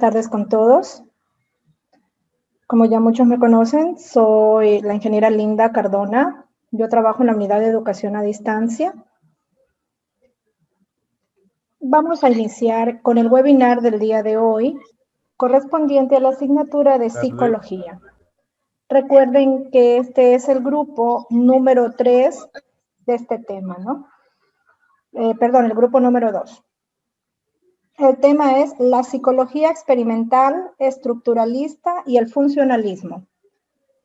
tardes con todos. Como ya muchos me conocen, soy la ingeniera Linda Cardona. Yo trabajo en la Unidad de Educación a Distancia. Vamos a iniciar con el webinar del día de hoy, correspondiente a la asignatura de Psicología. Recuerden que este es el grupo número 3 de este tema, ¿no? El grupo número 2. El tema es la psicología experimental, estructuralista y el funcionalismo.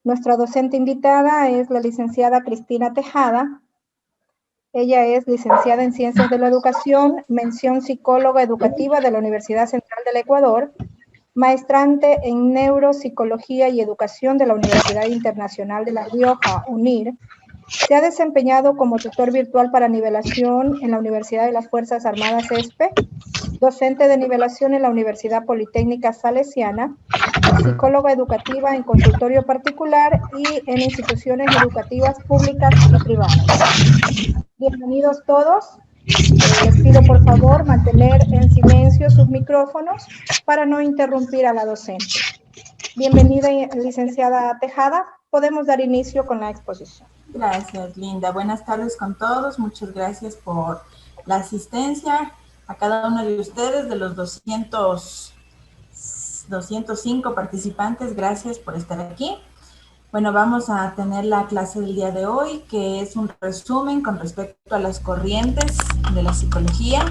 Nuestra docente invitada es la licenciada Cristina Tejada. Ella es licenciada en Ciencias de la Educación, mención psicóloga educativa de la Universidad Central del Ecuador, maestrante en Neuropsicología y Educación de la Universidad Internacional de La Rioja, UNIR. Se ha desempeñado como tutor virtual para nivelación en la Universidad de las Fuerzas Armadas ESPE, docente de nivelación en la Universidad Politécnica Salesiana, psicóloga educativa en consultorio particular y en instituciones educativas públicas y privadas. Bienvenidos todos. Les pido por favor mantener en silencio sus micrófonos para no interrumpir a la docente. Bienvenida, licenciada Tejada. Podemos dar inicio con la exposición. Gracias, Linda. Buenas tardes con todos. Muchas gracias por la asistencia a cada uno de ustedes, de los 205 participantes. Gracias por estar aquí. Bueno, vamos a tener la clase del día de hoy, que es un resumen con respecto a las corrientes de la psicología.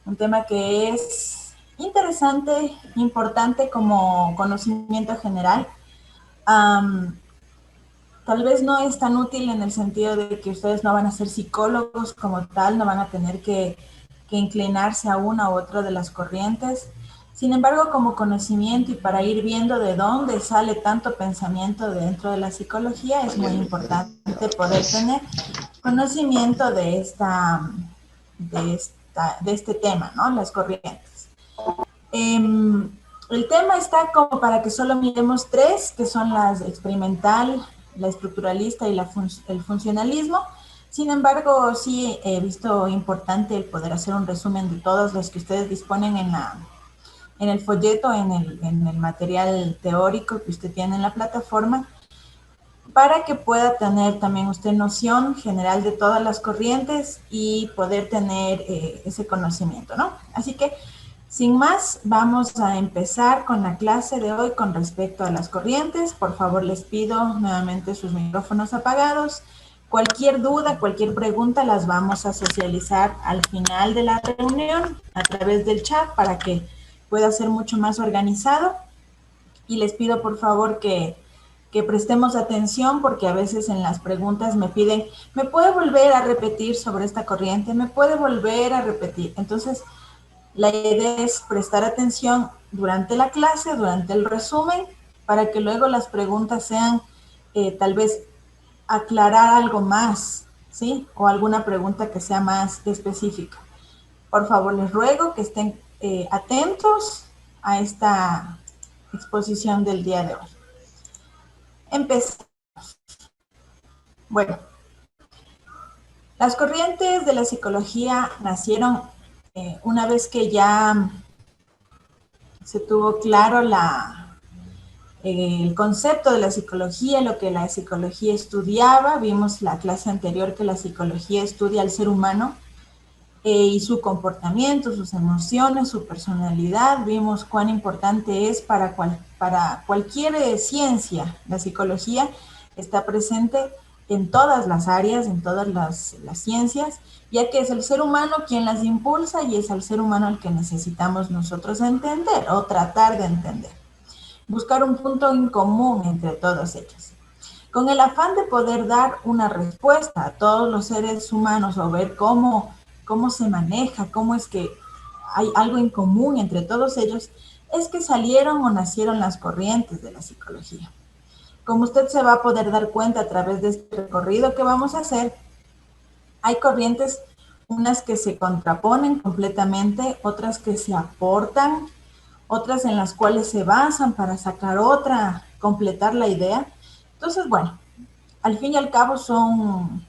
Un tema que es interesante, importante como conocimiento general. Tal vez no es tan útil en el sentido de que ustedes no van a ser psicólogos como tal, no van a tener que inclinarse a una u otra de las corrientes. Sin embargo, como conocimiento y para ir viendo de dónde sale tanto pensamiento dentro de la psicología, es muy importante poder tener conocimiento de este tema, ¿no? Las corrientes. El tema está como para que solo miremos tres, que son las experimental, la estructuralista y el funcionalismo. Sin embargo, sí he visto importante el poder hacer un resumen de todos los que ustedes disponen en el folleto, en el material teórico que usted tiene en la plataforma, para que pueda tener también usted noción general de todas las corrientes y poder tener ese conocimiento, ¿no? Así que, sin más, vamos a empezar con la clase de hoy con respecto a las corrientes. Por favor, les pido nuevamente sus micrófonos apagados. Cualquier duda, cualquier pregunta las vamos a socializar al final de la reunión a través del chat para que pueda ser mucho más organizado. Y les pido, por favor, que prestemos atención porque a veces en las preguntas me piden, ¿me puede volver a repetir sobre esta corriente? ¿Me puede volver a repetir? Entonces, la idea es prestar atención durante la clase, durante el resumen, para que luego las preguntas sean tal vez aclarar algo más, ¿sí? O alguna pregunta que sea más específica. Por favor, les ruego que estén atentos a esta exposición del día de hoy. Empezamos. Bueno, las corrientes de la psicología nacieron una vez que ya se tuvo claro el concepto de la psicología, lo que la psicología estudiaba. Vimos la clase anterior que la psicología estudia al ser humano y su comportamiento, sus emociones, su personalidad. Vimos cuán importante es para cualquier ciencia. La psicología está presente en todas las áreas, en todas las ciencias, ya que es el ser humano quien las impulsa y es al ser humano al que necesitamos nosotros entender o tratar de entender. Buscar un punto en común entre todos ellos. Con el afán de poder dar una respuesta a todos los seres humanos o ver cómo se maneja, cómo es que hay algo en común entre todos ellos, es que salieron o nacieron las corrientes de la psicología. Como usted se va a poder dar cuenta a través de este recorrido que vamos a hacer, hay corrientes, unas que se contraponen completamente, otras que se aportan, otras en las cuales se basan para sacar otra, completar la idea. Entonces, bueno, al fin y al cabo son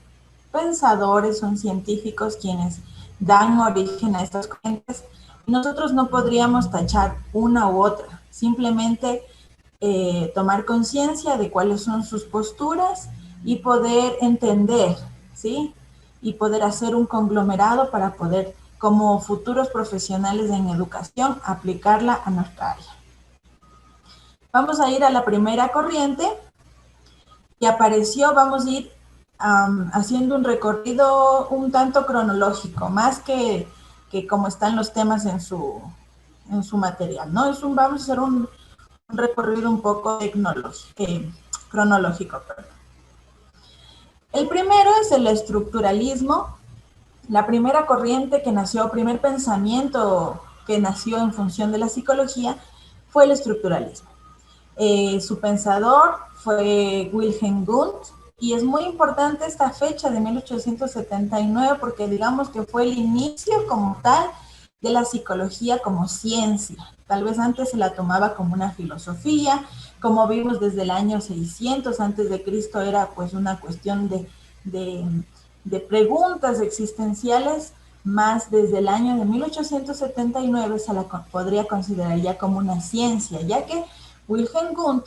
pensadores, son científicos quienes dan origen a estas corrientes, Nosotros no podríamos tachar una u otra, simplemente tomar conciencia de cuáles son sus posturas y poder entender, ¿sí? Y poder hacer un conglomerado para poder, como futuros profesionales en educación, aplicarla a nuestra área. Vamos a ir a la primera corriente que apareció, vamos a ir haciendo un recorrido un tanto cronológico, más que como están los temas en su material, ¿no? Vamos a hacer un recorrido un poco cronológico. Perdón. El primero es el estructuralismo, la primera corriente que nació, primer pensamiento que nació en función de la psicología fue el estructuralismo. Su pensador fue Wilhelm Wundt, y es muy importante esta fecha de 1879 porque digamos que fue el inicio como tal de la psicología como ciencia. Tal vez antes se la tomaba como una filosofía, como vimos desde el año 600 antes de Cristo era pues una cuestión de preguntas existenciales, más desde el año de 1879 se la podría considerar ya como una ciencia, ya que Wilhelm Wundt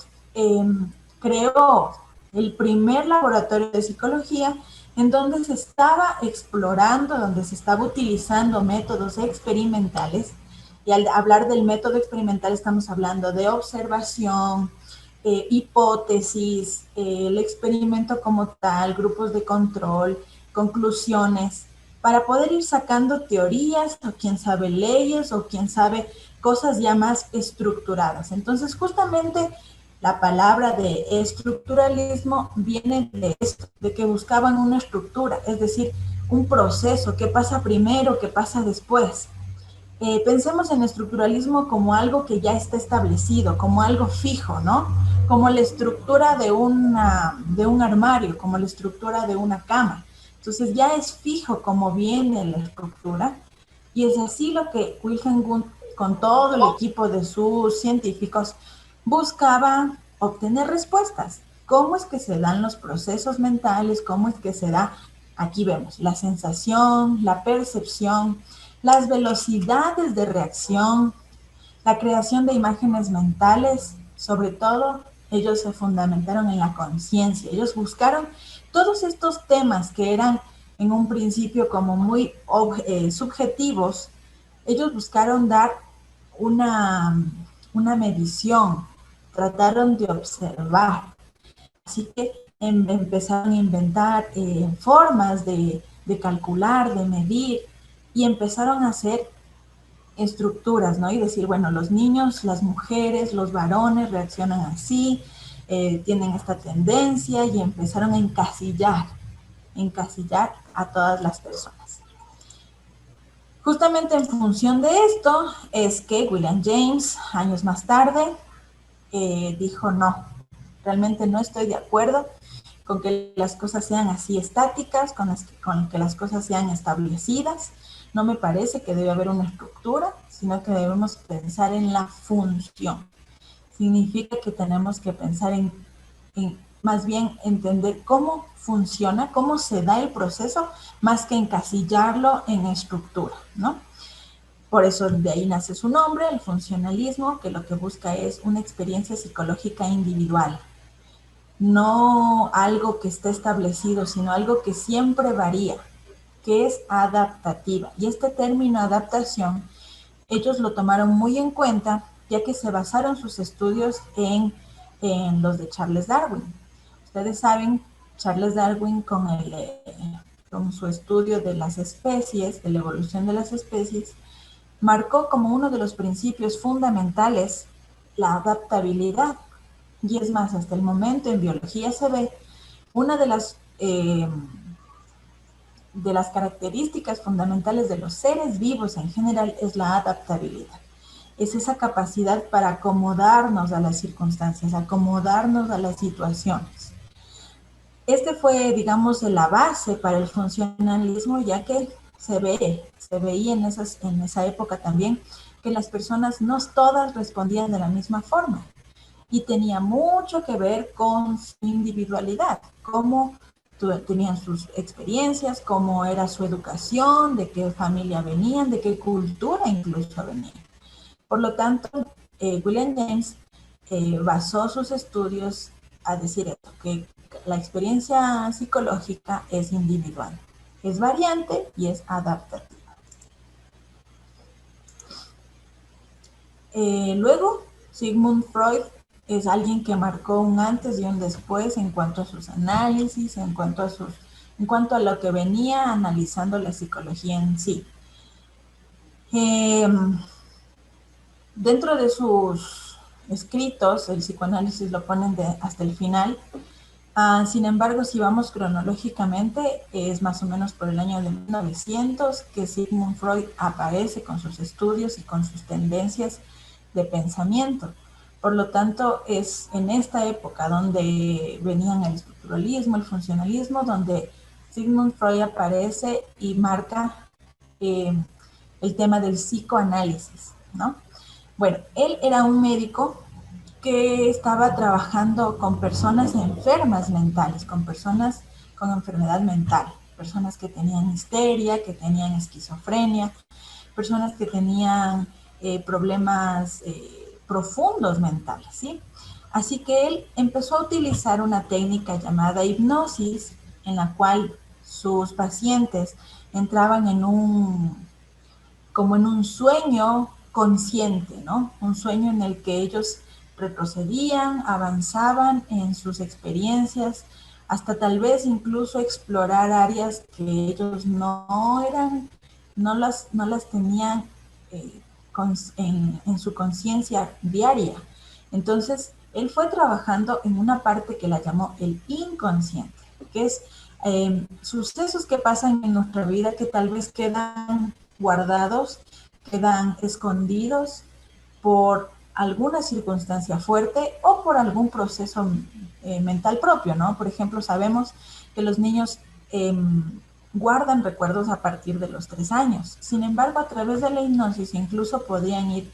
creó el primer laboratorio de psicología en donde se estaba explorando, donde se estaba utilizando métodos experimentales. Y al hablar del método experimental estamos hablando de observación, hipótesis, el experimento como tal, grupos de control, conclusiones, para poder ir sacando teorías, o quién sabe leyes, o quién sabe cosas ya más estructuradas. Entonces, justamente la palabra de estructuralismo viene de esto, de que buscaban una estructura, es decir, un proceso, qué pasa primero, qué pasa después. Pensemos en estructuralismo como algo que ya está establecido, como algo fijo, ¿no? Como la estructura de un armario, como la estructura de una cama. Entonces ya es fijo cómo viene la estructura, y es así lo que Wilhelm Wundt, con todo el equipo de sus científicos, buscaba obtener respuestas. ¿Cómo es que se dan los procesos mentales? ¿Cómo es que se da? Aquí vemos la sensación, la percepción, las velocidades de reacción, la creación de imágenes mentales. Sobre todo, ellos se fundamentaron en la conciencia. Ellos buscaron todos estos temas que eran en un principio como muy subjetivos. Ellos buscaron dar una medición, trataron de observar. Así que empezaron a inventar formas de calcular, de medir, y empezaron a hacer estructuras, ¿no? Y decir, bueno, los niños, las mujeres, los varones reaccionan así, tienen esta tendencia, y empezaron a encasillar a todas las personas. Justamente en función de esto es que William James, años más tarde, dijo, no, realmente no estoy de acuerdo con que las cosas sean así estáticas, con que las cosas sean establecidas. No me parece que debe haber una estructura, sino que debemos pensar en la función. Significa que tenemos que pensar en más bien entender cómo funciona, cómo se da el proceso, más que encasillarlo en estructura, ¿no? Por eso de ahí nace su nombre, el funcionalismo, que lo que busca es una experiencia psicológica individual. No algo que esté establecido, sino algo que siempre varía, que es adaptativa. Y este término adaptación, ellos lo tomaron muy en cuenta, ya que se basaron sus estudios en los de Charles Darwin. Ustedes saben, Charles Darwin con su estudio de las especies, de la evolución de las especies, marcó como uno de los principios fundamentales la adaptabilidad. Y es más, hasta el momento en biología se ve una de las características fundamentales de los seres vivos en general es la adaptabilidad. Es esa capacidad para acomodarnos a las circunstancias, acomodarnos a las situaciones. Este fue, digamos, la base para el funcionalismo, ya que se veía en esa época también que las personas no todas respondían de la misma forma, y tenía mucho que ver con su individualidad, cómo tenían sus experiencias, cómo era su educación, de qué familia venían, de qué cultura incluso venían. Por lo tanto, William James basó sus estudios a decir esto, que la experiencia psicológica es individual, es variante y es adaptativa. Luego, Sigmund Freud es alguien que marcó un antes y un después en cuanto a sus análisis, en cuanto a lo que venía analizando la psicología en sí. Dentro de sus escritos, el psicoanálisis lo ponen hasta el final. Sin embargo, si vamos cronológicamente, es más o menos por el año de 1900 que Sigmund Freud aparece con sus estudios y con sus tendencias de pensamiento. Por lo tanto, es en esta época donde venían el estructuralismo, el funcionalismo, donde Sigmund Freud aparece y marca el tema del psicoanálisis, ¿no? Bueno, él era un médico que estaba trabajando con personas enfermas mentales, con personas con enfermedad mental, personas que tenían histeria, que tenían esquizofrenia, personas que tenían problemas profundos mentales, ¿sí? Así que él empezó a utilizar una técnica llamada hipnosis, en la cual sus pacientes entraban como en un sueño consciente, ¿no? Un sueño en el que ellos retrocedían, avanzaban en sus experiencias, hasta tal vez incluso explorar áreas que ellos no las tenían en su conciencia diaria. Entonces, él fue trabajando en una parte que la llamó el inconsciente, que es sucesos que pasan en nuestra vida que tal vez quedan guardados, quedan escondidos por alguna circunstancia fuerte o por algún proceso mental propio, ¿no? Por ejemplo, sabemos que los niños guardan recuerdos a partir de los 3 años. Sin embargo, a través de la hipnosis incluso podían ir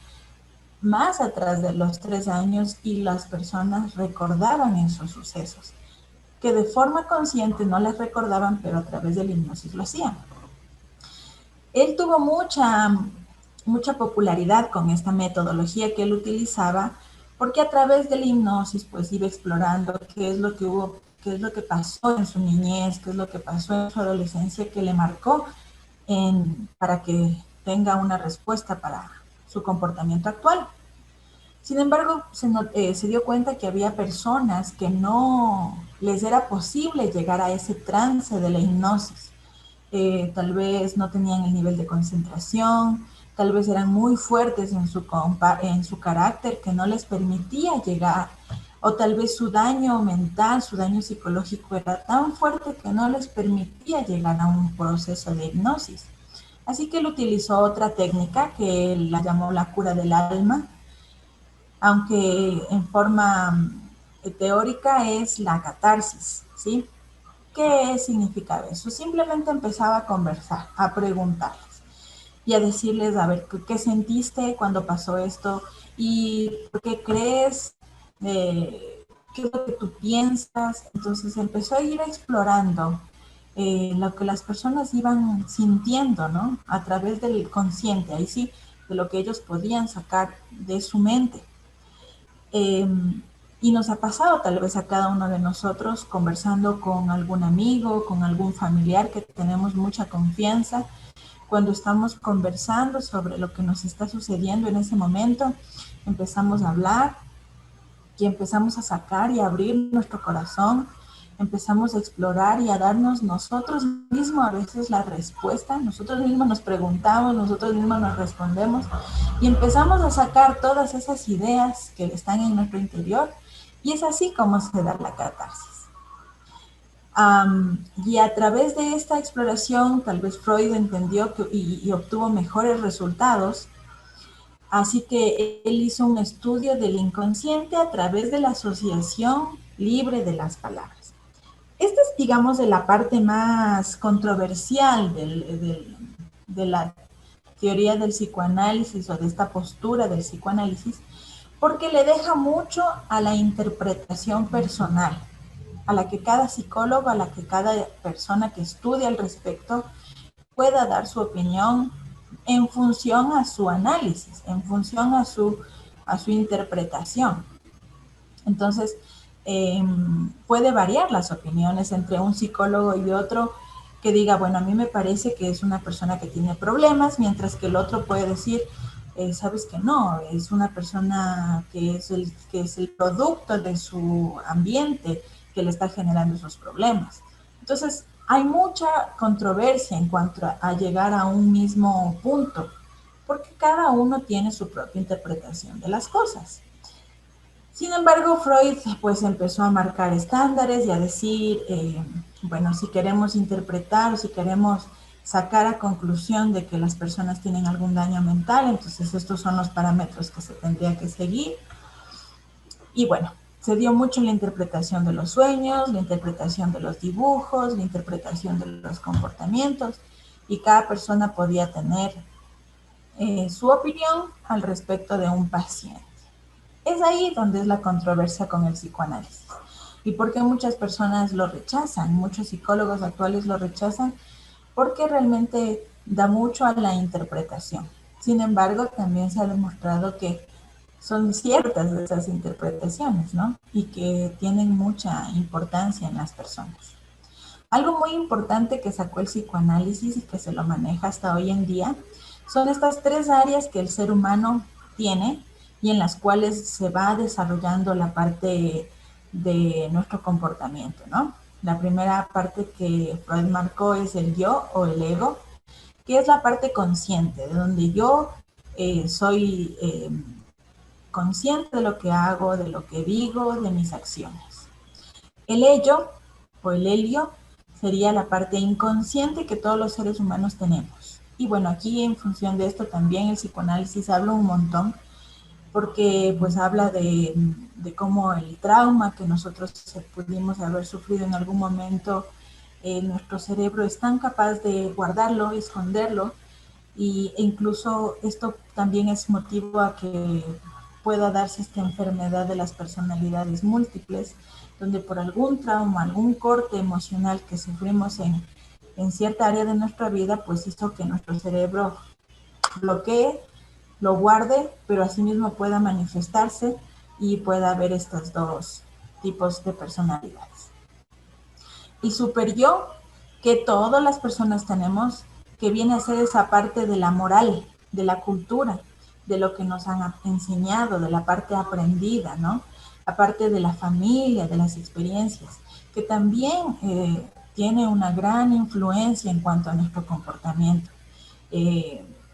más atrás de los 3 años y las personas recordaban esos sucesos, que de forma consciente no las recordaban, pero a través de la hipnosis lo hacían. Él tuvo mucha popularidad con esta metodología que él utilizaba, porque a través de la hipnosis pues iba explorando qué es lo que hubo, qué es lo que pasó en su niñez, qué es lo que pasó en su adolescencia que le marcó para que tenga una respuesta para su comportamiento actual. Sin embargo, se dio cuenta que había personas que no les era posible llegar a ese trance de la hipnosis. Tal vez no tenían el nivel de concentración, tal vez eran muy fuertes en su carácter que no les permitía llegar, o tal vez su daño mental, su daño psicológico era tan fuerte que no les permitía llegar a un proceso de hipnosis. Así que él utilizó otra técnica que él la llamó la cura del alma, aunque en forma teórica es la catarsis, ¿sí? ¿Qué significa eso? Simplemente empezaba a conversar, a preguntarles y a decirles, a ver, ¿qué sentiste cuando pasó esto? ¿Y por qué crees? ¿Qué es lo que tú piensas? Entonces empezó a ir explorando lo que las personas iban sintiendo, ¿no? A través del consciente, ahí sí, de lo que ellos podían sacar de su mente. Y nos ha pasado tal vez a cada uno de nosotros conversando con algún amigo, con algún familiar que tenemos mucha confianza. Cuando estamos conversando sobre lo que nos está sucediendo en ese momento, empezamos a hablar y empezamos a sacar y abrir nuestro corazón, empezamos a explorar y a darnos nosotros mismos a veces la respuesta, nosotros mismos nos preguntamos, nosotros mismos nos respondemos y empezamos a sacar todas esas ideas que están en nuestro interior y es así como se da la catarsis. Y a través de esta exploración, tal vez Freud entendió y obtuvo mejores resultados. Así que él hizo un estudio del inconsciente a través de la asociación libre de las palabras. Esta es, digamos, de la parte más controversial de la teoría del psicoanálisis o de esta postura del psicoanálisis, porque le deja mucho a la interpretación personal. a la que cada psicólogo, a la que cada persona que estudia al respecto pueda dar su opinión en función a su análisis, en función a su interpretación. Entonces, puede variar las opiniones entre un psicólogo y otro que diga, bueno, a mí me parece que es una persona que tiene problemas, mientras que el otro puede decir, sabes que no, es una persona que es el producto de su ambiente que le está generando esos problemas. Entonces, hay mucha controversia en cuanto a llegar a un mismo punto, porque cada uno tiene su propia interpretación de las cosas. Sin embargo, Freud pues empezó a marcar estándares y a decir, bueno, si queremos interpretar o si queremos sacar a conclusión de que las personas tienen algún daño mental, entonces estos son los parámetros que se tendría que seguir. Y bueno, se dio mucho la interpretación de los sueños, la interpretación de los dibujos, la interpretación de los comportamientos, y cada persona podía tener su opinión al respecto de un paciente. Es ahí donde es la controversia con el psicoanálisis. ¿Y por qué muchas personas lo rechazan? Muchos psicólogos actuales lo rechazan porque realmente da mucho a la interpretación. Sin embargo, también se ha demostrado que son ciertas esas interpretaciones, ¿no? Y que tienen mucha importancia en las personas. Algo muy importante que sacó el psicoanálisis y que se lo maneja hasta hoy en día son estas tres áreas que el ser humano tiene y en las cuales se va desarrollando la parte de nuestro comportamiento, ¿no? La primera parte que Freud marcó es el yo o el ego, que es la parte consciente, de donde yo soy consciente de lo que hago, de lo que digo, de mis acciones. El ello o el helio sería la parte inconsciente que todos los seres humanos tenemos. Y bueno, aquí en función de esto también el psicoanálisis habla un montón, porque pues habla de cómo el trauma que nosotros pudimos haber sufrido en algún momento, nuestro cerebro es tan capaz de guardarlo, esconderlo, e incluso esto también es motivo a que pueda darse esta enfermedad de las personalidades múltiples, donde por algún trauma, algún corte emocional que sufrimos en cierta área de nuestra vida, pues hizo que nuestro cerebro bloquee, lo guarde, pero asimismo pueda manifestarse y pueda haber estos dos tipos de personalidades. Y super yo, que todas las personas tenemos, que viene a ser esa parte de la moral, de la cultura, de lo que nos han enseñado, de la parte aprendida, ¿no? La parte de la familia, de las experiencias, que también tiene una gran influencia en cuanto a nuestro comportamiento.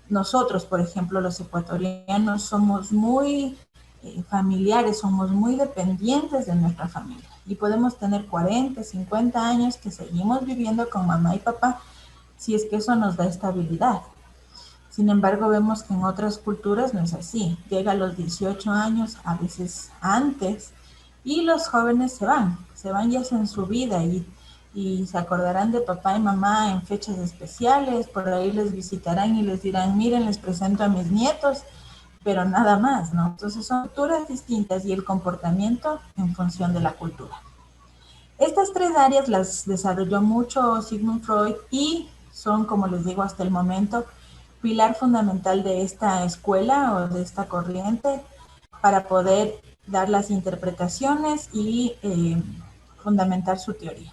Nosotros, por ejemplo, los ecuatorianos, somos muy familiares, somos muy dependientes de nuestra familia y podemos tener 40, 50 años que seguimos viviendo con mamá y papá si es que eso nos da estabilidad. Sin embargo, vemos que en otras culturas no es así. Llega a los 18 años, a veces antes, y los jóvenes se van ya en su vida y se acordarán de papá y mamá en fechas especiales, por ahí les visitarán y les dirán, miren, les presento a mis nietos, pero nada más, ¿no? Entonces son culturas distintas y el comportamiento en función de la cultura. Estas tres áreas las desarrolló mucho Sigmund Freud y son, como les digo, hasta el momento, pilar fundamental de esta escuela o de esta corriente para poder dar las interpretaciones y fundamentar su teoría.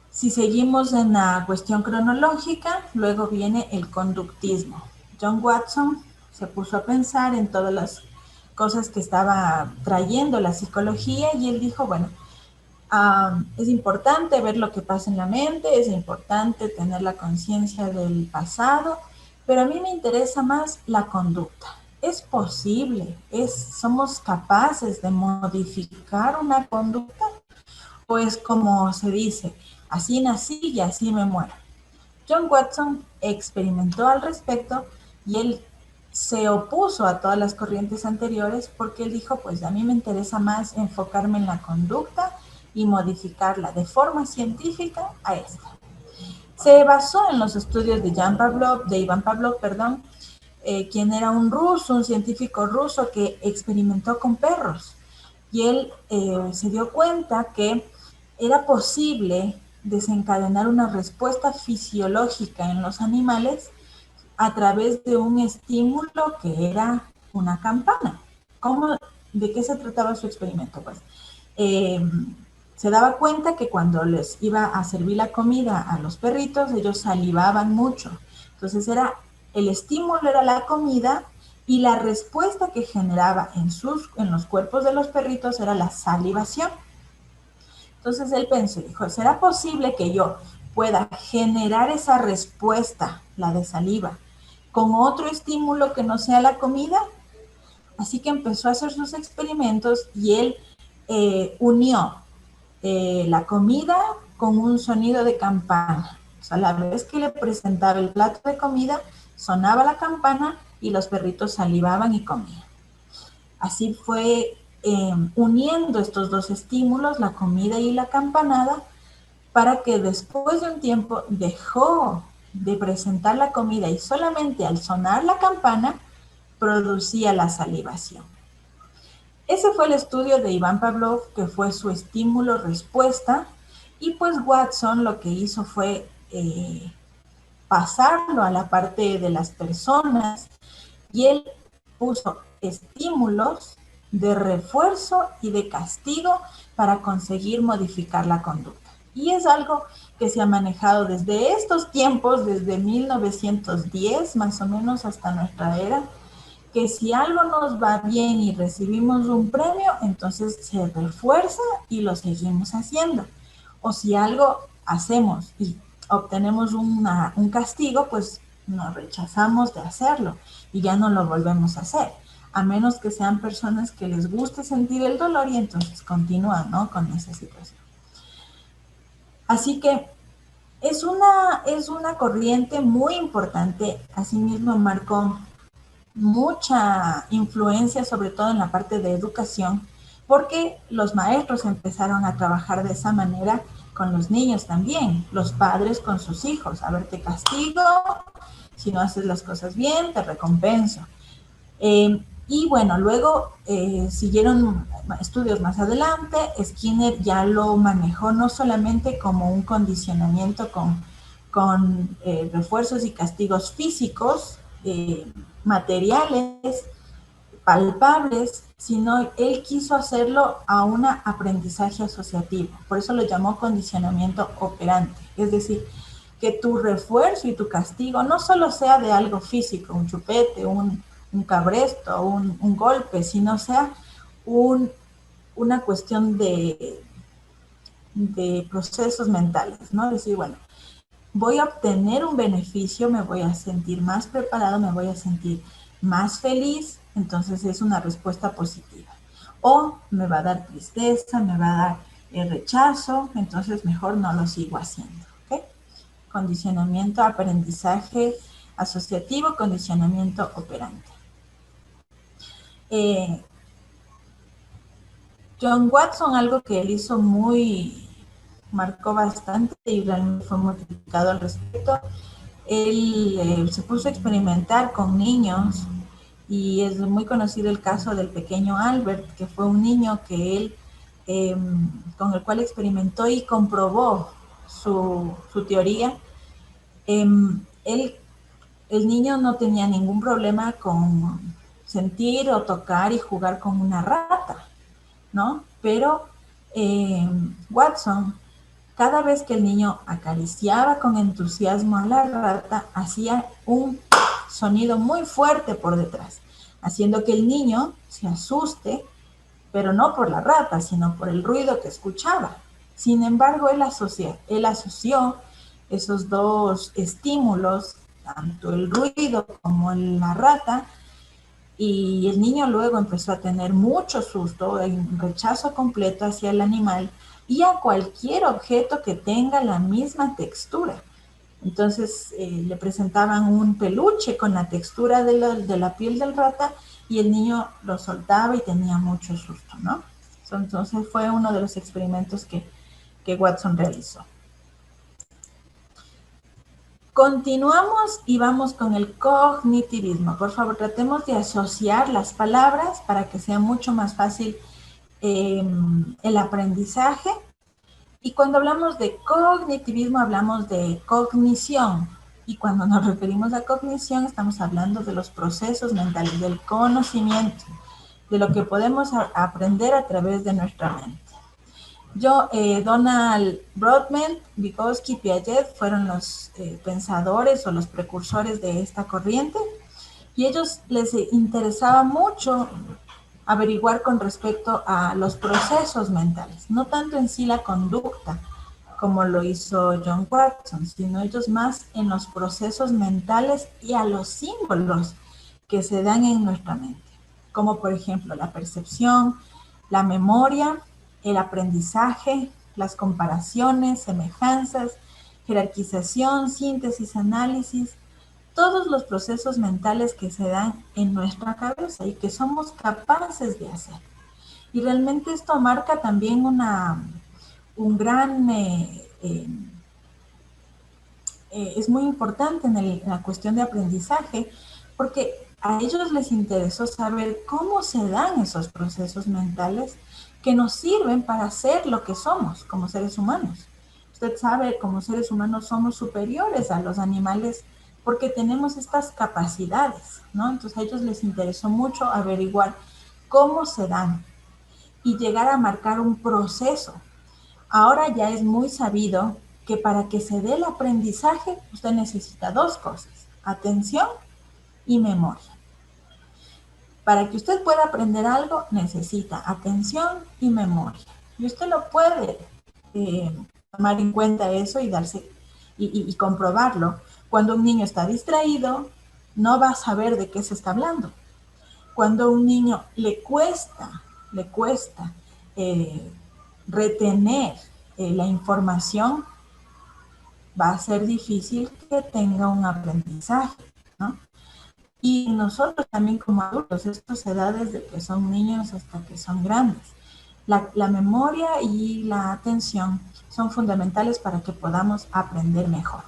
Si seguimos en la cuestión cronológica, luego viene el conductismo. John Watson se puso a pensar en todas las cosas que estaba trayendo la psicología y él dijo, bueno, es importante ver lo que pasa en la mente, es importante tener la conciencia del pasado, pero a mí me interesa más la conducta. ¿Es posible? ¿Somos capaces de modificar una conducta? ¿O es como se dice, así nací y así me muero? John Watson experimentó al respecto y él se opuso a todas las corrientes anteriores porque él dijo, pues a mí me interesa más enfocarme en la conducta y modificarla de forma científica a esta. Se basó en los estudios de Ivan Pavlov, quien era un científico ruso que experimentó con perros. y él se dio cuenta que era posible desencadenar una respuesta fisiológica en los animales a través de un estímulo que era una campana. ¿De qué se trataba su experimento? Pues se daba cuenta que cuando les iba a servir la comida a los perritos, ellos salivaban mucho. Entonces el estímulo era la comida y la respuesta que generaba en los cuerpos de los perritos era la salivación. Entonces él pensó, dijo, ¿será posible que yo pueda generar esa respuesta, la de saliva, con otro estímulo que no sea la comida? Así que empezó a hacer sus experimentos y él unió la comida con un sonido de campana. O sea, a la vez que le presentaba el plato de comida, sonaba la campana y los perritos salivaban y comían. Así fue uniendo estos dos estímulos, la comida y la campanada, para que después de un tiempo dejó de presentar la comida y solamente al sonar la campana producía la salivación. Ese fue el estudio de Iván Pavlov, que fue su estímulo-respuesta, y pues Watson lo que hizo fue pasarlo a la parte de las personas, y él puso estímulos de refuerzo y de castigo para conseguir modificar la conducta. Y es algo que se ha manejado desde estos tiempos, desde 1910 más o menos hasta nuestra era, que si algo nos va bien y recibimos un premio, entonces se refuerza y lo seguimos haciendo. O si algo hacemos y obtenemos un castigo, pues nos rechazamos de hacerlo y ya no lo volvemos a hacer, a menos que sean personas que les guste sentir el dolor y entonces continúan, ¿no?, con esa situación. Así que es una corriente muy importante. Asimismo marcó mucha influencia, sobre todo en la parte de educación, porque los maestros empezaron a trabajar de esa manera con los niños también, los padres con sus hijos. A ver, te castigo, si no haces las cosas bien, te recompenso. Y bueno, luego siguieron estudios más adelante. Skinner ya lo manejó no solamente como un condicionamiento con refuerzos y castigos físicos, materiales, palpables, sino él quiso hacerlo a un aprendizaje asociativo. Por eso lo llamó condicionamiento operante. Es decir, que tu refuerzo y tu castigo no solo sea de algo físico, un chupete, un cabresto, un golpe, sino sea una cuestión de procesos mentales, ¿no? Es decir, bueno, voy a obtener un beneficio, me voy a sentir más preparado, me voy a sentir más feliz, entonces es una respuesta positiva. O me va a dar tristeza, me va a dar rechazo, entonces mejor no lo sigo haciendo. ¿Okay? Condicionamiento, aprendizaje asociativo, condicionamiento operante. John Watson, algo que él hizo marcó bastante y realmente fue muy criticado al respecto. Él se puso a experimentar con niños y es muy conocido el caso del pequeño Albert, que fue un niño que él, con el cual experimentó y comprobó su teoría. El niño no tenía ningún problema con sentir o tocar y jugar con una rata, ¿no? Pero Watson, cada vez que el niño acariciaba con entusiasmo a la rata, hacía un sonido muy fuerte por detrás, haciendo que el niño se asuste, pero no por la rata, sino por el ruido que escuchaba. Sin embargo, él asoció esos dos estímulos, tanto el ruido como la rata, y el niño luego empezó a tener mucho susto, un rechazo completo hacia el animal y a cualquier objeto que tenga la misma textura. Entonces le presentaban un peluche con la textura de la piel del rata y el niño lo soltaba y tenía mucho susto, ¿no? Entonces fue uno de los experimentos que Watson realizó. Continuamos y vamos con el cognitivismo. Por favor, tratemos de asociar las palabras para que sea mucho más fácil el aprendizaje. Y cuando hablamos de cognitivismo, hablamos de cognición. Y cuando nos referimos a cognición, estamos hablando de los procesos mentales, del conocimiento, de lo que podemos aprender a través de nuestra mente. Donald Broadman, Vygotsky, Piaget fueron los pensadores o los precursores de esta corriente, y ellos les interesaba mucho averiguar con respecto a los procesos mentales, no tanto en sí la conducta, como lo hizo John Watson, sino ellos más en los procesos mentales y a los símbolos que se dan en nuestra mente, como por ejemplo la percepción, la memoria, el aprendizaje, las comparaciones, semejanzas, jerarquización, síntesis, análisis, todos los procesos mentales que se dan en nuestra cabeza y que somos capaces de hacer. Y realmente esto marca también un gran, es muy importante en la cuestión de aprendizaje, porque a ellos les interesó saber cómo se dan esos procesos mentales que nos sirven para ser lo que somos como seres humanos. Usted sabe, como seres humanos somos superiores a los animales porque tenemos estas capacidades, ¿no? Entonces a ellos les interesó mucho averiguar cómo se dan y llegar a marcar un proceso. Ahora ya es muy sabido que para que se dé el aprendizaje usted necesita dos cosas: atención y memoria. Para que usted pueda aprender algo necesita atención y memoria. Y usted lo puede tomar en cuenta eso y darse y comprobarlo. Cuando un niño está distraído, no va a saber de qué se está hablando. Cuando a un niño le cuesta retener la información, va a ser difícil que tenga un aprendizaje, ¿no? Y nosotros también como adultos, esto se da desde que son niños hasta que son grandes. La memoria y la atención son fundamentales para que podamos aprender mejor.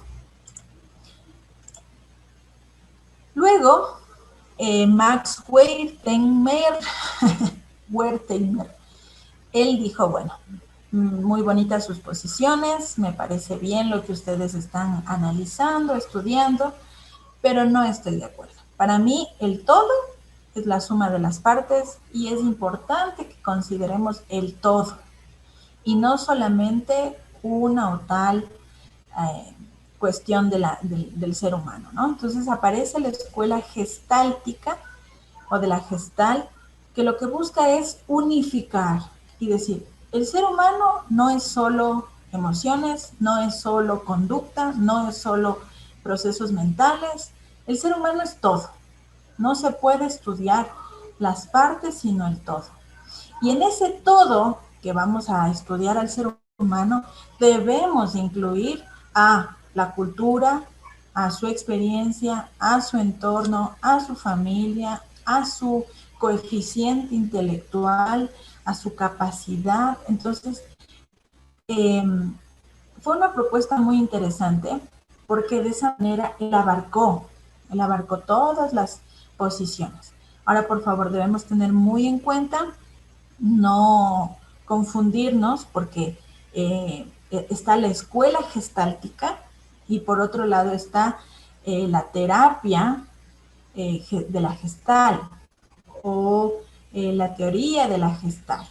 Luego, Max Wertheimer, él dijo, bueno, muy bonitas sus posiciones, me parece bien lo que ustedes están analizando, estudiando, pero no estoy de acuerdo. Para mí, el todo es la suma de las partes y es importante que consideremos el todo y no solamente una o tal cuestión del ser humano, ¿no? Entonces aparece la escuela gestáltica o de la gestal, que lo que busca es unificar y decir, el ser humano no es solo emociones, no es solo conducta, no es solo procesos mentales, el ser humano es todo. No se puede estudiar las partes, sino el todo. Y en ese todo que vamos a estudiar al ser humano, debemos incluir a la cultura, a su experiencia, a su entorno, a su familia, a su coeficiente intelectual, a su capacidad. Entonces, fue una propuesta muy interesante porque de esa manera él abarcó todas las posiciones. Ahora, por favor, debemos tener muy en cuenta no confundirnos porque está la escuela gestáltica y por otro lado está la terapia de la gestal o la teoría de la gestal.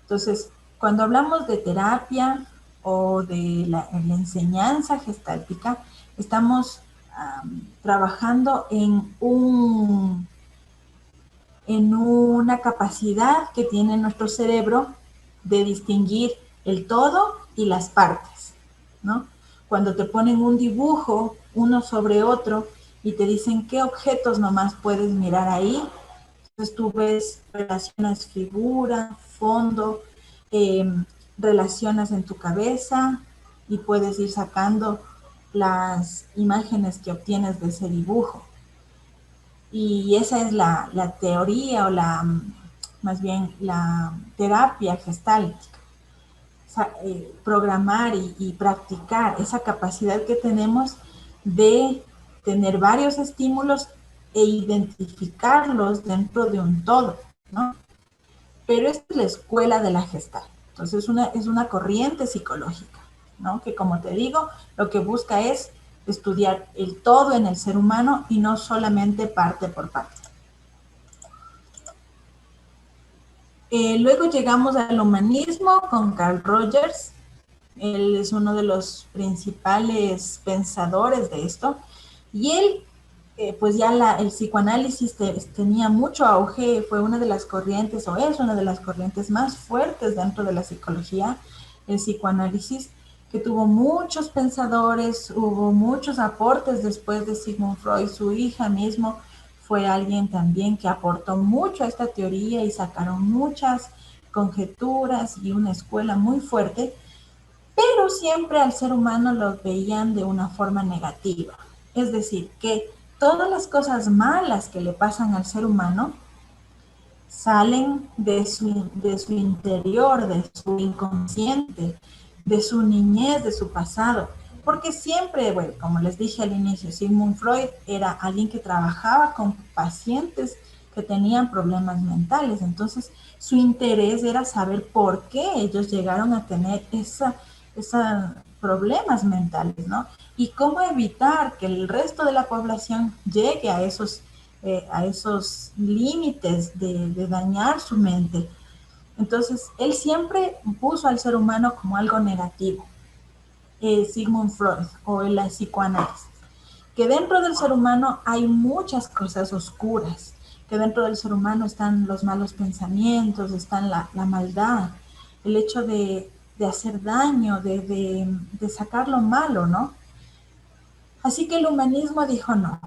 Entonces, cuando hablamos de terapia o de la enseñanza gestáltica, estamos trabajando en una capacidad que tiene nuestro cerebro de distinguir el todo y las partes, ¿no? Cuando te ponen un dibujo uno sobre otro y te dicen qué objetos nomás puedes mirar ahí, entonces tú ves, relacionas figura, fondo, relacionas en tu cabeza y puedes ir sacando las imágenes que obtienes de ese dibujo. Y esa es la teoría o más bien la terapia gestáltica. O sea, programar y practicar esa capacidad que tenemos de tener varios estímulos e identificarlos dentro de un todo, ¿no? pero esta es la escuela de la Gestalt. Entonces es una corriente psicológica, ¿no? Que como te digo, lo que busca es estudiar el todo en el ser humano y no solamente parte por parte. Luego llegamos al humanismo con Carl Rogers. Él es uno de los principales pensadores de esto. Y él, pues ya el psicoanálisis tenía mucho auge, fue una de las corrientes, o es una de las corrientes más fuertes dentro de la psicología, el psicoanálisis, que tuvo muchos pensadores, hubo muchos aportes después de Sigmund Freud. Su hija mismo fue alguien también que aportó mucho a esta teoría y sacaron muchas conjeturas y una escuela muy fuerte, pero siempre al ser humano lo veían de una forma negativa. Es decir, que todas las cosas malas que le pasan al ser humano salen de su interior, de su inconsciente, de su niñez, de su pasado. Porque siempre, bueno, como les dije al inicio, Sigmund Freud era alguien que trabajaba con pacientes que tenían problemas mentales. Entonces, su interés era saber por qué ellos llegaron a tener esos problemas mentales, ¿no? Y cómo evitar que el resto de la población llegue a esos límites de dañar su mente. Entonces, él siempre puso al ser humano como algo negativo. Sigmund Freud o la psicoanálisis, que dentro del ser humano hay muchas cosas oscuras, que dentro del ser humano están los malos pensamientos, están la maldad, el hecho de hacer daño, de sacar lo malo, ¿no? Así que el humanismo dijo no,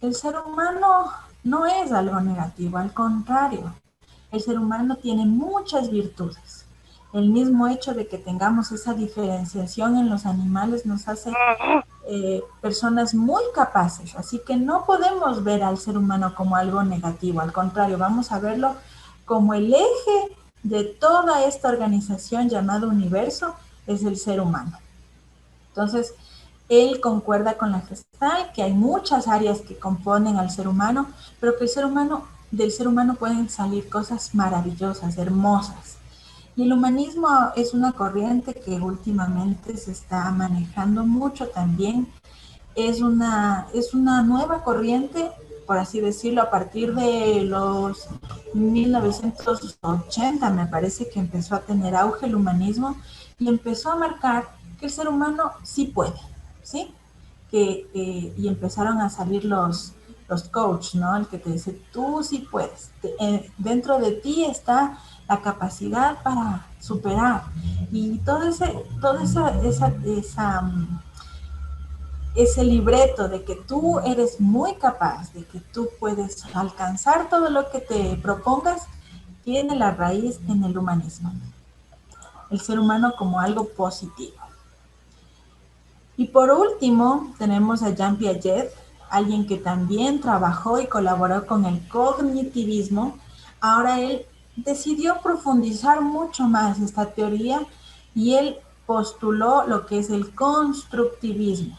el ser humano no es algo negativo, al contrario, el ser humano tiene muchas virtudes. El mismo hecho de que tengamos esa diferenciación en los animales nos hace personas muy capaces, así que no podemos ver al ser humano como algo negativo, al contrario, vamos a verlo como el eje de toda esta organización llamada universo, es el ser humano. Entonces, él concuerda con la Gestalt, que hay muchas áreas que componen al ser humano, pero que del ser humano pueden salir cosas maravillosas, hermosas. Y el humanismo es una corriente que últimamente se está manejando mucho también. Es una nueva corriente, por así decirlo, a partir de los 1980, me parece que empezó a tener auge el humanismo y empezó a marcar que el ser humano sí puede, ¿sí? Y empezaron a salir los coaches, ¿no? El que te dice, tú sí puedes. Dentro de ti está la capacidad para superar. Y ese libreto de que tú eres muy capaz, de que tú puedes alcanzar todo lo que te propongas, tiene la raíz en el humanismo. El ser humano como algo positivo. Y por último, tenemos a Jean Piaget, alguien que también trabajó y colaboró con el cognitivismo. Ahora él decidió profundizar mucho más esta teoría y él postuló lo que es el constructivismo.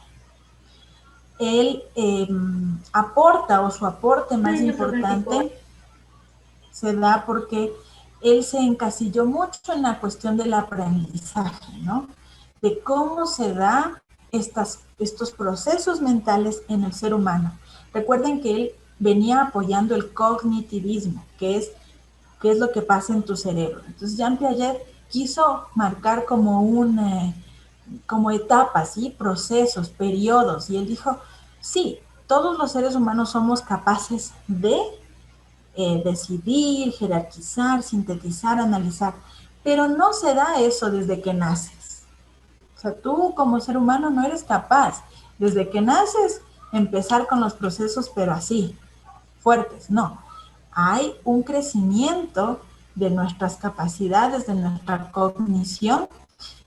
Él aporta, o su aporte más importante se da porque él se encasilló mucho en la cuestión del aprendizaje, ¿no? De cómo se da estos procesos mentales en el ser humano. Recuerden que él venía apoyando el cognitivismo, que es lo que pasa en tu cerebro. Entonces Jean Piaget quiso marcar como etapas, ¿sí? Procesos, periodos, y él dijo, sí, todos los seres humanos somos capaces de decidir, jerarquizar, sintetizar, analizar, pero no se da eso desde que naces. O sea, tú como ser humano no eres capaz, desde que naces, empezar con los procesos, pero así, fuertes, no. Hay un crecimiento de nuestras capacidades, de nuestra cognición,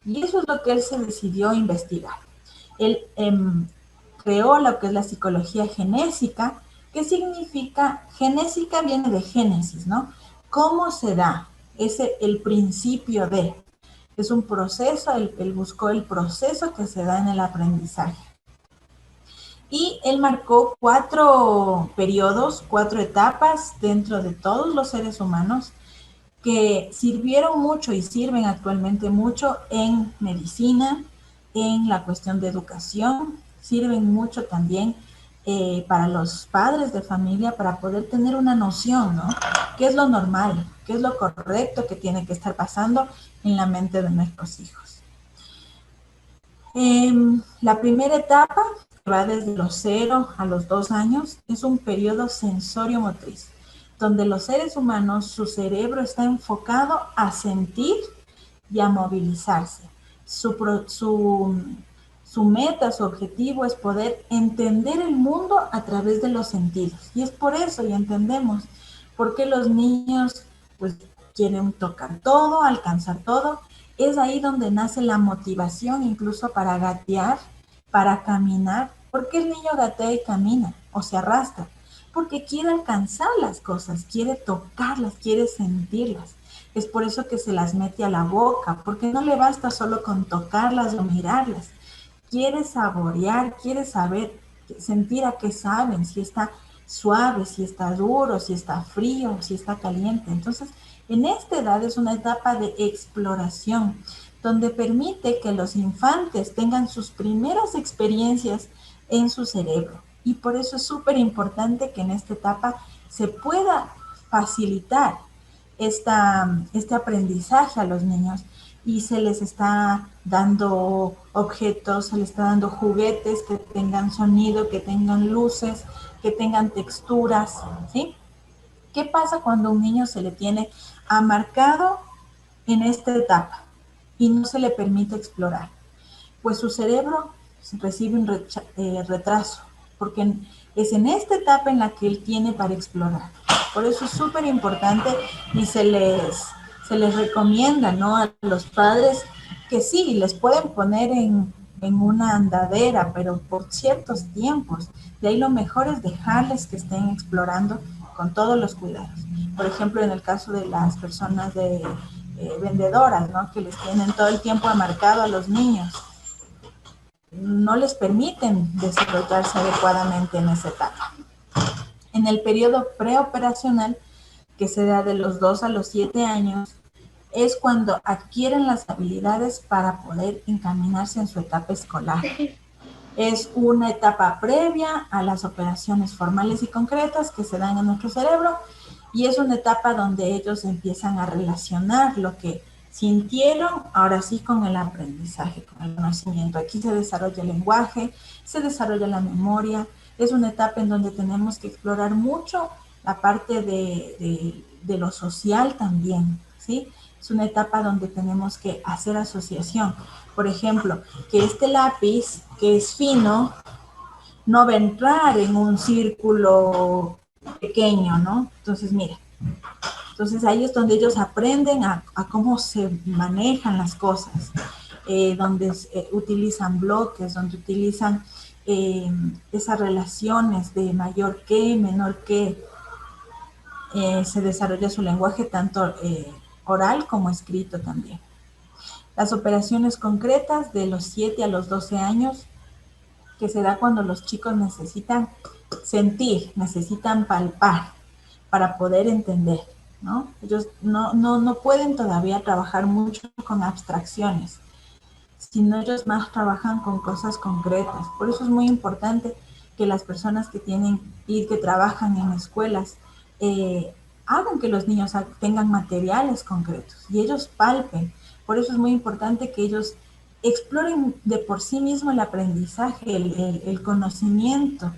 y eso es lo que él se decidió investigar. Él creó lo que es la psicología genésica. ¿Qué significa? Genésica viene de génesis, ¿no? ¿Cómo se da? El principio de. Es un proceso, él buscó el proceso que se da en el aprendizaje. Y él marcó 4 periodos, 4 etapas dentro de todos los seres humanos, que sirvieron mucho y sirven actualmente mucho en medicina, en la cuestión de educación, sirven mucho también para los padres de familia para poder tener una noción, ¿no? ¿Qué es lo normal? ¿Qué es lo correcto que tiene que estar pasando en la mente de nuestros hijos? La primera etapa, que va desde los 0 a los 2 años, es un periodo sensorio-motriz, donde los seres humanos, su cerebro está enfocado a sentir y a movilizarse. Su meta, su objetivo es poder entender el mundo a través de los sentidos. Y es por eso, y entendemos, por qué los niños pues quieren tocar todo, alcanzar todo. Es ahí donde nace la motivación incluso para gatear, para caminar. ¿Por qué el niño gatea y camina o se arrastra? Porque quiere alcanzar las cosas, quiere tocarlas, quiere sentirlas. Es por eso que se las mete a la boca, porque no le basta solo con tocarlas o mirarlas. Quiere saborear, quiere saber, sentir a qué saben, si está suave, si está duro, si está frío, si está caliente. Entonces, en esta edad es una etapa de exploración, donde permite que los infantes tengan sus primeras experiencias en su cerebro. Y por eso es súper importante que en esta etapa se pueda facilitar este aprendizaje a los niños y se les está dando objetos, se les está dando juguetes que tengan sonido, que tengan luces, que tengan texturas, ¿sí? ¿Qué pasa cuando a un niño se le tiene amarcado en esta etapa y no se le permite explorar? Pues su cerebro recibe un retraso, porque es en esta etapa en la que él tiene para explorar. Por eso es súper importante y se les recomienda, ¿no?, a los padres que sí, les pueden poner en una andadera, pero por ciertos tiempos. De ahí lo mejor es dejarles que estén explorando con todos los cuidados. Por ejemplo, en el caso de las personas vendedoras, ¿no?, que les tienen todo el tiempo amarcado a los niños, no les permiten desarrollarse adecuadamente en esa etapa. En el periodo preoperacional, que se da de los 2 a los 7 años, es cuando adquieren las habilidades para poder encaminarse en su etapa escolar. Es una etapa previa a las operaciones formales y concretas que se dan en nuestro cerebro y es una etapa donde ellos empiezan a relacionar lo que sintieron, ahora sí, con el aprendizaje, con el conocimiento. Aquí se desarrolla el lenguaje, se desarrolla la memoria. Es una etapa en donde tenemos que explorar mucho la parte de lo social también, ¿sí? Es una etapa donde tenemos que hacer asociación. Por ejemplo, que este lápiz, que es fino, no va a entrar en un círculo pequeño, ¿no? Entonces, mira. Entonces ahí es donde ellos aprenden a cómo se manejan las cosas, donde utilizan bloques, donde utilizan esas relaciones de mayor que, menor que. Se desarrolla su lenguaje tanto oral como escrito también. Las operaciones concretas de los 7 a los 12 años, que se da cuando los chicos necesitan sentir, necesitan palpar para poder entender, ¿no? Ellos no pueden todavía trabajar mucho con abstracciones, sino ellos más trabajan con cosas concretas. Por eso es muy importante que las personas que tienen y que trabajan en escuelas hagan que los niños tengan materiales concretos y ellos palpen. Por eso es muy importante que ellos exploren de por sí mismo el aprendizaje, el conocimiento.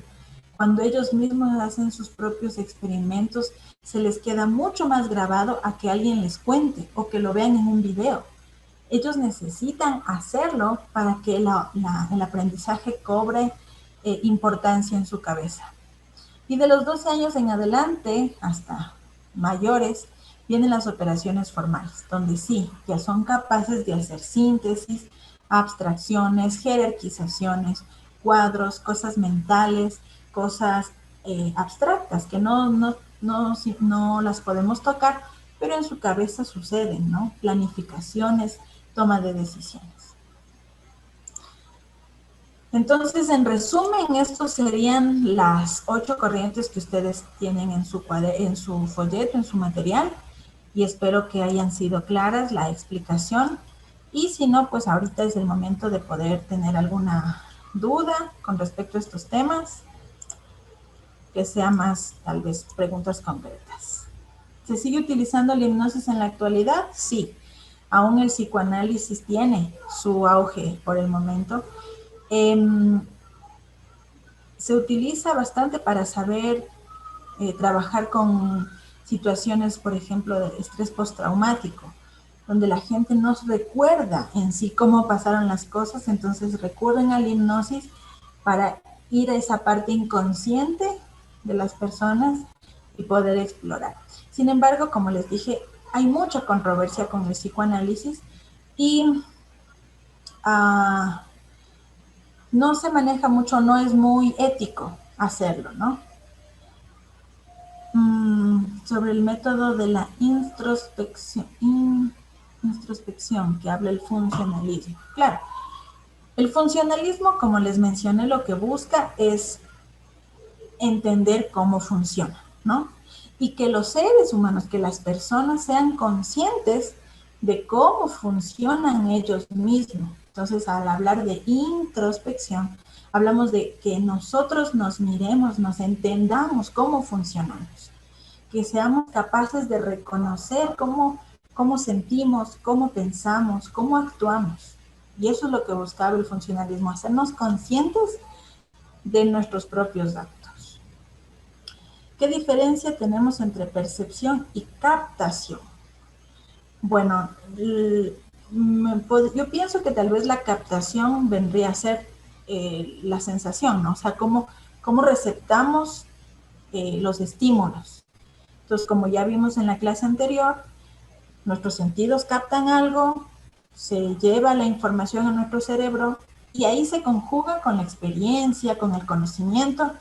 Cuando ellos mismos hacen sus propios experimentos, se les queda mucho más grabado a que alguien les cuente o que lo vean en un video. Ellos necesitan hacerlo para que el aprendizaje cobre importancia en su cabeza. Y de los 12 años en adelante, hasta mayores, vienen las operaciones formales, donde sí, ya son capaces de hacer síntesis, abstracciones, jerarquizaciones, cuadros, cosas mentales, cosas abstractas que no las podemos tocar, pero en su cabeza suceden, ¿no? Planificaciones, toma de decisiones. Entonces, en resumen, estos serían las 8 corrientes que ustedes tienen en su folleto, en su material. y espero que hayan sido claras la explicación. Y si no, pues ahorita es el momento de poder tener alguna duda con respecto a estos temas, que sea más, tal vez, preguntas concretas. ¿Se sigue utilizando la hipnosis en la actualidad? Sí. Aún el psicoanálisis tiene su auge por el momento. Se utiliza bastante para saber trabajar con situaciones, por ejemplo, de estrés postraumático, donde la gente no recuerda en sí cómo pasaron las cosas, entonces recurren a la hipnosis para ir a esa parte inconsciente de las personas y poder explorar. Sin embargo, como les dije, hay mucha controversia con el psicoanálisis y no se maneja mucho, no es muy ético hacerlo, ¿no? Sobre el método de la introspección que habla el funcionalismo. Claro, el funcionalismo, como les mencioné, lo que busca es entender cómo funciona, ¿no? Y que los seres humanos, que las personas sean conscientes de cómo funcionan ellos mismos. Entonces, al hablar de introspección, hablamos de que nosotros nos miremos, nos entendamos cómo funcionamos, que seamos capaces de reconocer cómo sentimos, cómo pensamos, cómo actuamos. Y eso es lo que buscaba el funcionalismo, hacernos conscientes de nuestros propios actos. ¿Qué diferencia tenemos entre percepción y captación? Bueno, yo pienso que tal vez la captación vendría a ser la sensación, ¿no? O sea, cómo receptamos los estímulos. Entonces, como ya vimos en la clase anterior, nuestros sentidos captan algo, se lleva la información a nuestro cerebro y ahí se conjuga con la experiencia, con el conocimiento,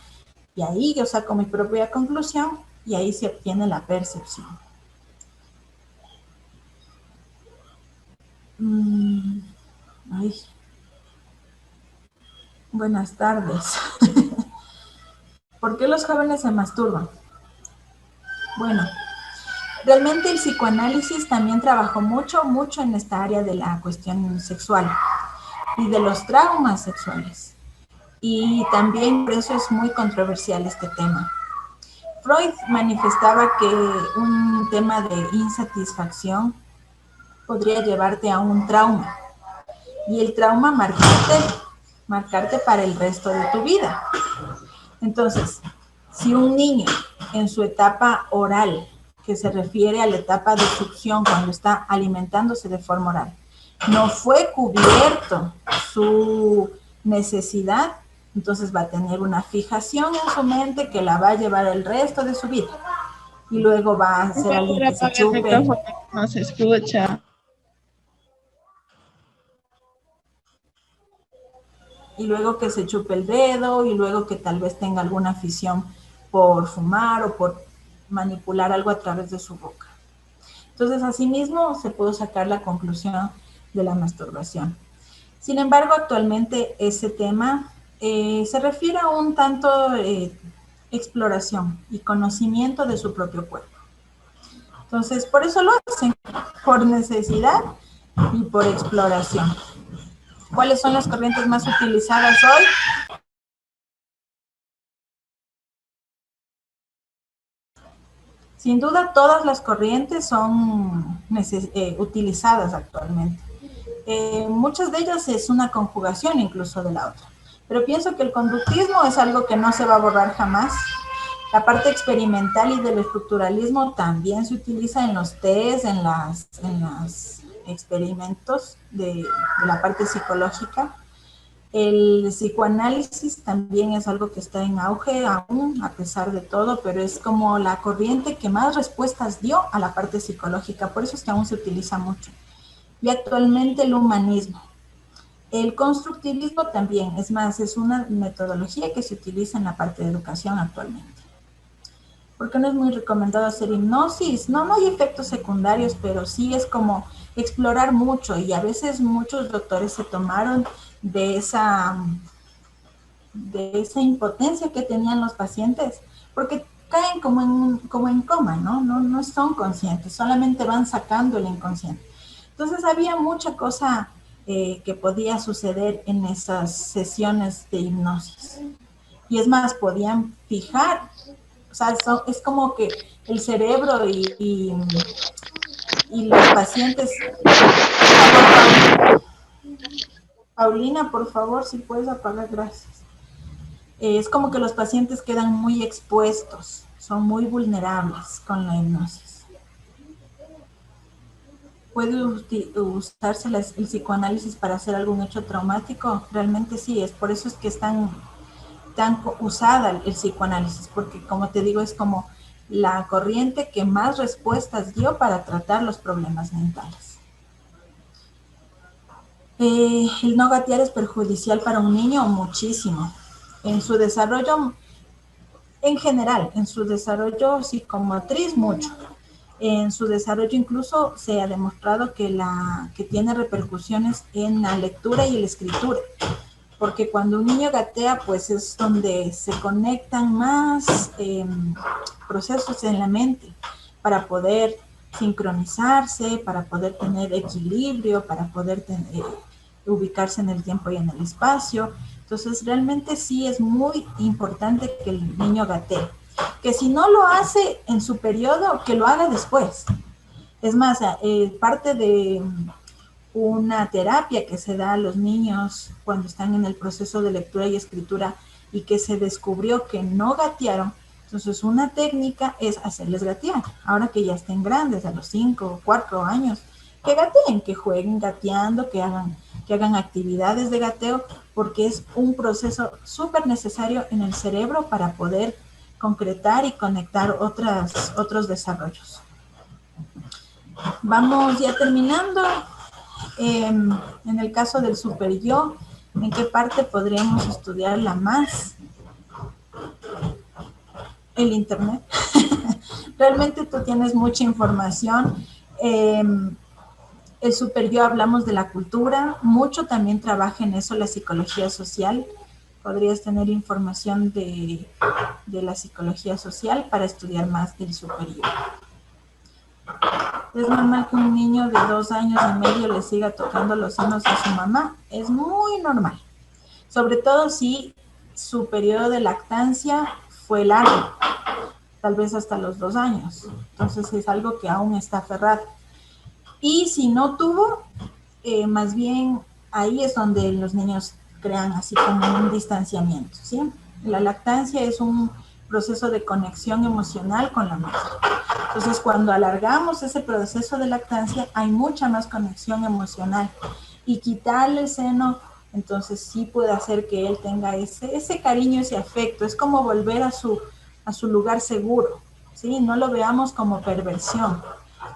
y ahí yo saco mi propia conclusión y ahí se obtiene la percepción. Ay. Buenas tardes. ¿Por qué los jóvenes se masturban? Bueno, realmente el psicoanálisis también trabajó mucho en esta área de la cuestión sexual y de los traumas sexuales. Y también por eso es muy controversial este tema. Freud manifestaba que un tema de insatisfacción podría llevarte a un trauma. Y el trauma marcarte para el resto de tu vida. Entonces, si un niño en su etapa oral, que se refiere a la etapa de succión cuando está alimentándose de forma oral, no fue cubierto su necesidad, entonces va a tener una fijación en su mente que la va a llevar el resto de su vida. Y luego va a ser alguien que se chupe. No se escucha. Y luego que se chupe el dedo, y luego que tal vez tenga alguna afición por fumar o por manipular algo a través de su boca. Entonces, asimismo, se pudo sacar la conclusión de la masturbación. Sin embargo, actualmente ese tema se refiere a un tanto exploración y conocimiento de su propio cuerpo. Entonces, por eso lo hacen, por necesidad y por exploración. ¿Cuáles son las corrientes más utilizadas hoy? Sin duda, todas las corrientes son utilizadas actualmente. Muchas de ellas es una conjugación incluso de la otra. Pero pienso que el conductismo es algo que no se va a borrar jamás. La parte experimental y del estructuralismo también se utiliza en los test, en los experimentos de la parte psicológica. El psicoanálisis también es algo que está en auge aún, a pesar de todo, pero es como la corriente que más respuestas dio a la parte psicológica, por eso es que aún se utiliza mucho. Y actualmente el humanismo. El constructivismo también, es más, es una metodología que se utiliza en la parte de educación actualmente. ¿Por qué no es muy recomendado hacer hipnosis? No hay efectos secundarios, pero sí es como explorar mucho, y a veces muchos doctores se tomaron de esa impotencia que tenían los pacientes, porque caen como en coma, ¿no? No son conscientes, solamente van sacando el inconsciente. Entonces había mucha cosa que podía suceder en esas sesiones de hipnosis. Y es más, podían fijar, o sea, es como que el cerebro y los pacientes... Paulina, por favor, si puedes apagar, gracias. Es como que los pacientes quedan muy expuestos, son muy vulnerables con la hipnosis. ¿Puede usarse el psicoanálisis para hacer algún hecho traumático? Realmente sí, es por eso es que es tan usada el psicoanálisis, porque como te digo, es como la corriente que más respuestas dio para tratar los problemas mentales. El no gatear es perjudicial para un niño muchísimo. En su desarrollo, en general, en su desarrollo psicomotriz mucho. En su desarrollo incluso se ha demostrado que tiene repercusiones en la lectura y la escritura. Porque cuando un niño gatea, pues es donde se conectan más procesos en la mente para poder sincronizarse, para poder tener equilibrio, para poder ubicarse en el tiempo y en el espacio. Entonces, realmente sí es muy importante que el niño gatee. Que si no lo hace en su periodo, que lo haga después. Es más, parte de una terapia que se da a los niños cuando están en el proceso de lectura y escritura y que se descubrió que no gatearon. Entonces, una técnica es hacerles gatear. Ahora que ya estén grandes, a los 5 o 4 años, que gateen, que jueguen gateando, que hagan actividades de gateo, porque es un proceso súper necesario en el cerebro para poder concretar y conectar otros desarrollos. Vamos ya terminando. En el caso del super yo, ¿en qué parte podríamos estudiarla más? El internet. Realmente tú tienes mucha información. El super yo, hablamos de la cultura, mucho también trabaja en eso la psicología social. Podrías tener información de la psicología social para estudiar más del super yo. ¿Es normal que un niño de 2 años y medio le siga tocando los senos a su mamá? Es muy normal. Sobre todo si su periodo de lactancia fue largo, tal vez hasta los 2 años. Entonces es algo que aún está aferrado. Y si no tuvo, más bien ahí es donde los niños crean así como un distanciamiento, ¿sí? La lactancia es un proceso de conexión emocional con la madre. Entonces, cuando alargamos ese proceso de lactancia, hay mucha más conexión emocional. Y quitarle el seno, entonces sí puede hacer que él tenga ese cariño, ese afecto. Es como volver a su lugar seguro, ¿sí? No lo veamos como perversión,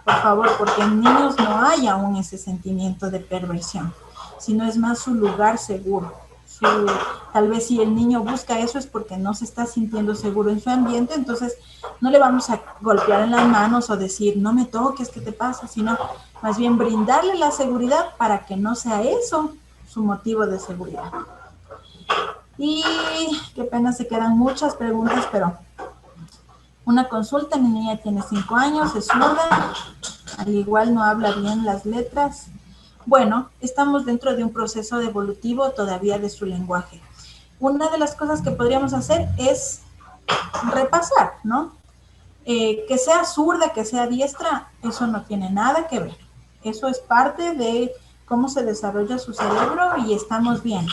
por favor, porque en niños no hay aún ese sentimiento de perversión, sino es más su lugar seguro. Tal vez si el niño busca eso es porque no se está sintiendo seguro en su ambiente, entonces no le vamos a golpear en las manos o decir, no me toques, ¿qué te pasa? Sino más bien brindarle la seguridad para que no sea eso su motivo de seguridad. Y qué pena, se quedan muchas preguntas, pero una consulta, mi niña tiene 5 años, es sorda, al igual no habla bien las letras. Bueno, estamos dentro de un proceso evolutivo todavía de su lenguaje. Una de las cosas que podríamos hacer es repasar, ¿no? Que sea zurda, que sea diestra, eso no tiene nada que ver. Eso es parte de cómo se desarrolla su cerebro y estamos bien.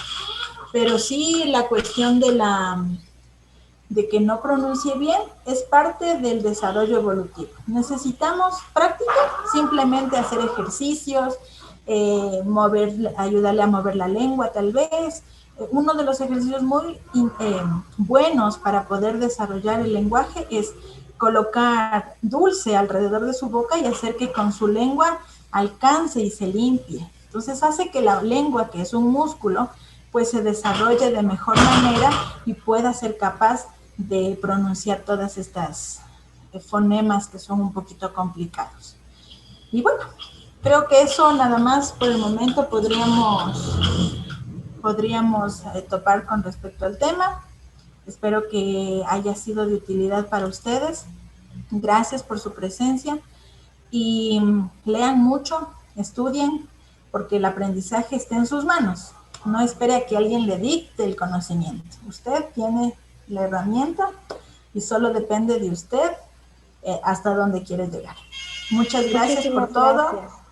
Pero sí la cuestión de que no pronuncie bien es parte del desarrollo evolutivo. Necesitamos práctica, simplemente hacer ejercicios, ayudarle a mover la lengua tal vez. Uno de los ejercicios muy buenos para poder desarrollar el lenguaje es colocar dulce alrededor de su boca y hacer que con su lengua alcance y se limpie. Entonces hace que la lengua, que es un músculo, pues se desarrolle de mejor manera y pueda ser capaz de pronunciar todas estas fonemas que son un poquito complicados. Y bueno, creo que eso nada más por el momento podríamos topar con respecto al tema. Espero que haya sido de utilidad para ustedes. Gracias por su presencia y lean mucho, estudien, porque el aprendizaje está en sus manos. No espere a que alguien le dicte el conocimiento. Usted tiene la herramienta y solo depende de usted hasta dónde quiere llegar. Muchas gracias por todo. Gracias.